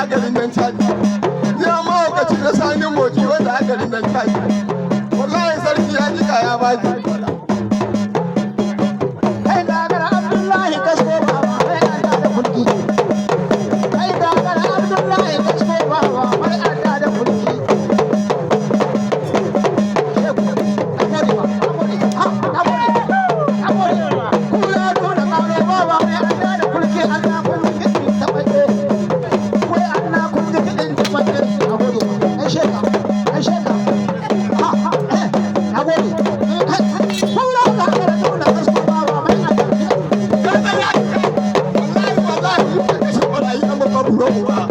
a garin nan caji ya mahaukaci na sanin moci wanda a garin nan caji wallahi sarki ya jika ya baki kai gagara Abdullahi kasko baba mai ada da kulki kai gagara Abdullahi kasko baba mai ada da kulki Bro,